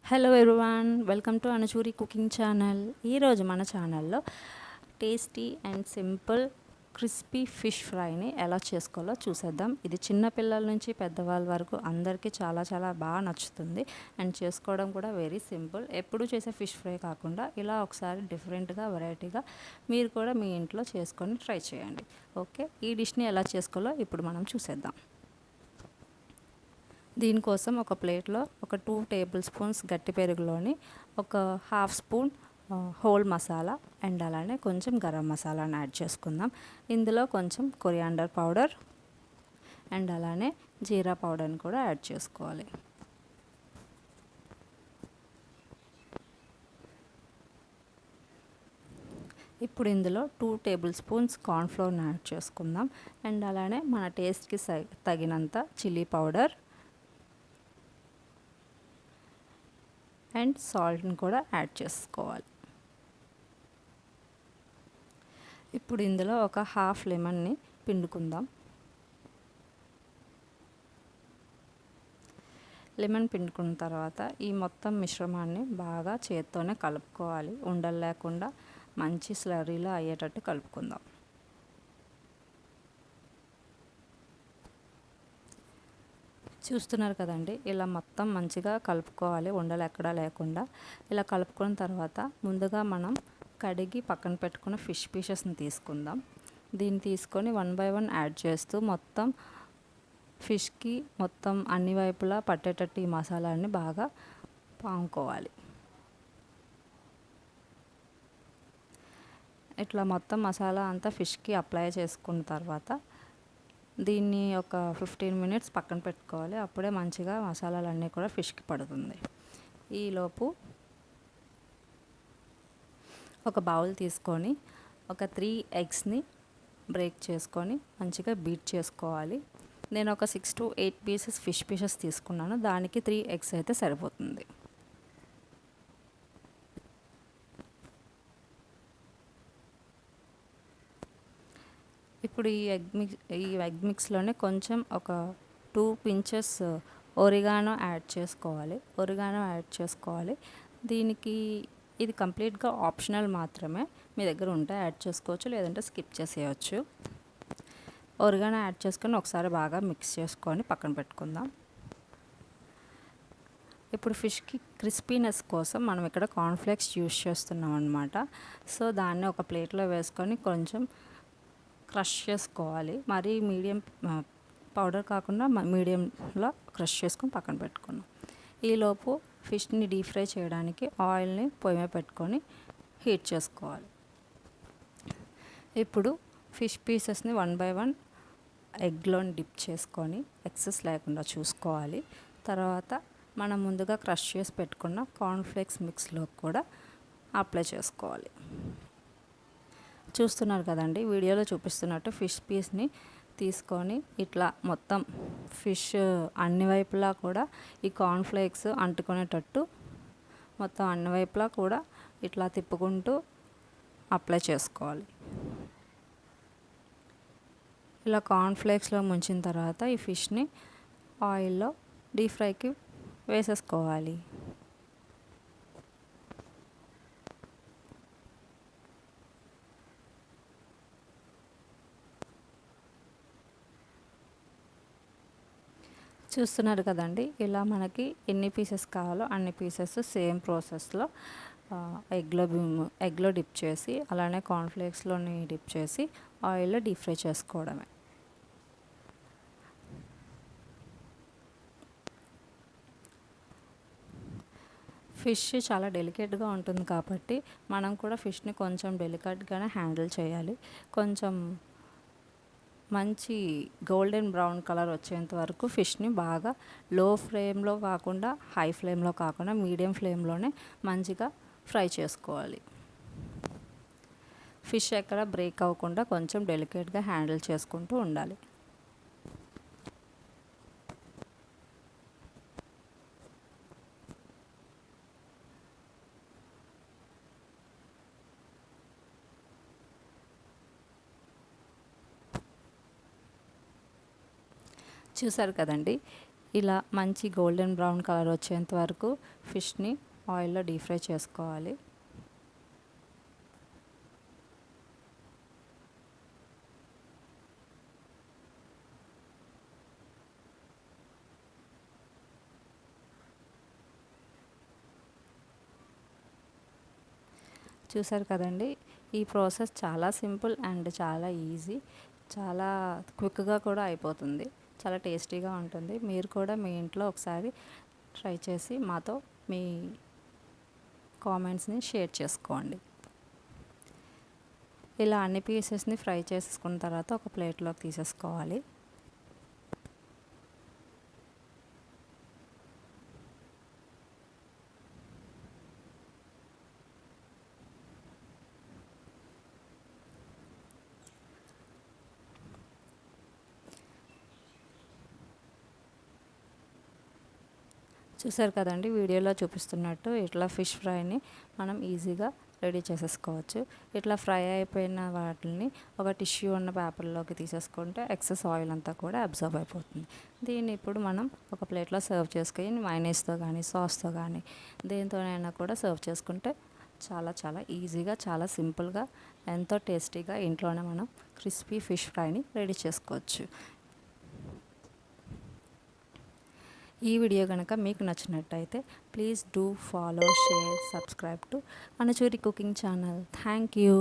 Hello everyone, welcome to Anuchuri cooking channel. ఈరోజు మన ఛానల్లో tasty and simple crispy fish ఫ్రైని ఎలా చేసుకోవాలో చూసేద్దాం. ఇది చిన్న పిల్లల నుంచి పెద్దవాళ్ళ వరకు అందరికీ చాలా చాలా బాగా నచ్చుతుంది అండ్ చేసుకోవడం కూడా వెరీ సింపుల్. ఎప్పుడు చేసే ఫిష్ ఫ్రై కాకుండా ఇలా ఒకసారి డిఫరెంట్గా వెరైటీగా మీరు కూడా మీ ఇంట్లో చేసుకొని ట్రై చేయండి. ఓకే, ఈ డిష్ని ఎలా చేసుకోవాలో ఇప్పుడు మనం చూసేద్దాం. దీనికోసం ఒక ప్లేట్లో ఒక 2 టేబుల్ స్పూన్స్ గట్టి పెరుగులోని ఒక half spoon whole masala and అలానే కొంచెం గరం మసాలాను యాడ్ చేసుకుందాం. ఇందులో కొంచెం కొరియాండర్ పౌడర్ అండ్ అలానే జీరా పౌడర్ని కూడా యాడ్ చేసుకోవాలి. ఇప్పుడు ఇందులో 2 టేబుల్ స్పూన్స్ కార్న్ఫ్లోర్ని యాడ్ చేసుకుందాం అండ్ అలానే మన టేస్ట్కి తగినంత చిల్లీ పౌడర్ అండ్ సాల్ట్ని కూడా యాడ్ చేసుకోవాలి. ఇప్పుడు ఇందులో ఒక హాఫ్ లెమన్ని పిండుకుందాం. లెమన్ పిండుకున్న తర్వాత ఈ మొత్తం మిశ్రమాన్ని బాగా చేత్తోనే కలుపుకోవాలి. ఉండలు లేకుండా మంచి స్లర్రీలో అయ్యేటట్టు కలుపుకుందాం. చూస్తున్నారు కదండి, ఇలా మొత్తం మంచిగా కలుపుకోవాలి, ఉండలు ఎక్కడా లేకుండా. ఇలా కలుపుకున్న తర్వాత ముందుగా మనం కడిగి పక్కన పెట్టుకున్న ఫిష్ పీసెస్ని తీసుకుందాం. దీన్ని తీసుకొని 1 బై 1 యాడ్ చేస్తూ మొత్తం ఫిష్కి మొత్తం అన్ని వైపులా పట్టేటట్టు ఈ మసాలాన్ని బాగా పాముకోవాలి. ఇట్లా మొత్తం మసాలా అంతా ఫిష్కి అప్లై చేసుకున్న తర్వాత దీన్ని ఒక 15 మినిట్స్ పక్కన పెట్టుకోవాలి. అప్పుడే మంచిగా మసాలాలన్నీ కూడా ఫిష్కి పడుతుంది. ఈలోపు ఒక బౌల్ తీసుకొని ఒక 3 ఎగ్స్ని బ్రేక్ చేసుకొని మంచిగా బీట్ చేసుకోవాలి. నేను ఒక 6 to 8 పీసెస్ ఫిష్ పీసెస్ తీసుకున్నాను. దానికి 3 ఎగ్స్ అయితే సరిపోతుంది. ఇప్పుడు ఈ ఎగ్ మిక్స్లోనే కొంచెం ఒక 2 pinches ఒరిగానో యాడ్ చేసుకోవాలి. దీనికి ఇది కంప్లీట్గా ఆప్షనల్ మాత్రమే. మీ దగ్గర ఉంటే యాడ్ చేసుకోవచ్చు, లేదంటే స్కిప్ చేసేయచ్చు. ఒరిగానో యాడ్ చేసుకొని ఒకసారి బాగా మిక్స్ చేసుకొని పక్కన పెట్టుకుందాం. ఇప్పుడు ఫిష్కి క్రిస్పీనెస్ కోసం మనం ఇక్కడ కార్న్ఫ్లేక్స్ యూస్ చేస్తున్నాం అన్నమాట. సో దాన్ని ఒక ప్లేట్లో వేసుకొని కొంచెం క్రష్ చేసుకోవాలి. మరీ మీడియం పౌడర్ కాకుండా మీడియంలో క్రష్ చేసుకొని పక్కన పెట్టుకున్నాం. ఈలోపు ఫిష్ని డీప్ ఫ్రై చేయడానికి ఆయిల్ని పొయ్యి మీద పెట్టుకొని హీట్ చేసుకోవాలి. ఇప్పుడు ఫిష్ పీసెస్ని 1 బై 1 ఎగ్లోని డిప్ చేసుకొని ఎక్సెస్ లేకుండా చూసుకోవాలి. తర్వాత మనం ముందుగా క్రష్ చేసి పెట్టుకున్న కార్న్ఫ్లేక్స్ మిక్స్లో కూడా అప్లై చేసుకోవాలి. చూస్తున్నారు కదండి, వీడియోలో చూపిస్తున్నట్టు ఫిష్ పీస్ని తీసుకొని ఇట్లా మొత్తం ఫిష్ అన్ని వైపులా కూడా ఈ కార్న్ఫ్లేక్స్ అంటుకునేటట్టు మొత్తం అన్ని వైపులా కూడా ఇట్లా తిప్పుకుంటూ అప్లై చేసుకోవాలి. ఇలా కార్న్ఫ్లేక్స్లో ముంచిన తర్వాత ఈ ఫిష్ని ఆయిల్లో డీప్ ఫ్రైకి వేసేసుకోవాలి. చూస్తున్నారు కదండి, ఇలా మనకి ఎన్ని పీసెస్ కావాలో అన్ని పీసెస్ సేమ్ ప్రాసెస్లో ఎగ్లో డిప్ చేసి అలానే కార్న్ఫ్లేక్స్లోని డిప్ చేసి ఆయిల్లో డీప్ ఫ్రై చేసుకోవడమే. ఫిష్ చాలా డెలికేట్గా ఉంటుంది కాబట్టి మనం కూడా ఫిష్ని కొంచెం డెలికేట్గానే హ్యాండిల్ చేయాలి. కొంచెం మంచి గోల్డెన్ బ్రౌన్ కలర్ వచ్చేంత వరకు ఫిష్ని బాగా లో ఫ్లేమ్లో కాకుండా హై ఫ్లేమ్లో కాకుండా మీడియం ఫ్లేమ్లోనే మంచిగా ఫ్రై చేసుకోవాలి. ఫిష్ ఎక్కడ బ్రేక్ అవ్వకుండా కొంచెం డెలికేట్గా హ్యాండిల్ చేసుకుంటూ ఉండాలి. చూసారు కదండి, ఇలా మంచి గోల్డెన్ బ్రౌన్ కలర్ వచ్చేంత వరకు ఫిష్ని ఆయిల్లో డీప్ ఫ్రై చేసుకోవాలి. చూసారు కదండి, ఈ ప్రాసెస్ చాలా సింపుల్ అండ్ చాలా ఈజీ, చాలా క్విక్గా కూడా అయిపోతుంది, చాలా టేస్టీగా ఉంటుంది. మీరు కూడా మీ ఇంట్లో ఒకసారి ట్రై చేసి మాతో మీ కామెంట్స్ని షేర్ చేసుకోండి. ఇలా అన్ని పీసెస్ని ఫ్రై చేసుకున్న తర్వాత ఒక ప్లేట్లోకి తీసేసుకోవాలి. చూసారు కదండి, వీడియోలో చూపిస్తున్నట్టు ఇట్లా ఫిష్ ఫ్రైని మనం ఈజీగా రెడీ చేసేసుకోవచ్చు. ఇట్లా ఫ్రై అయిపోయిన వాటిని ఒక టిష్యూ ఉన్న పేపర్లోకి తీసేసుకుంటే ఎక్సెస్ ఆయిల్ అంతా కూడా అబ్జర్వ్ అయిపోతుంది. దీన్ని ఇప్పుడు మనం ఒక ప్లేట్లో సర్వ్ చేసుకొని మైనీస్తో కానీ సాస్తో కానీ దేనితోనైనా కూడా సర్వ్ చేసుకుంటే చాలా చాలా ఈజీగా, చాలా సింపుల్గా, ఎంతో టేస్టీగా ఇంట్లోనే మనం క్రిస్పీ ఫిష్ ఫ్రైని రెడీ చేసుకోవచ్చు. ఈ వీడియో కనుక మీకు నచ్చినట్టయితే please do follow, share, subscribe to Anuchuri cooking channel. Thank you.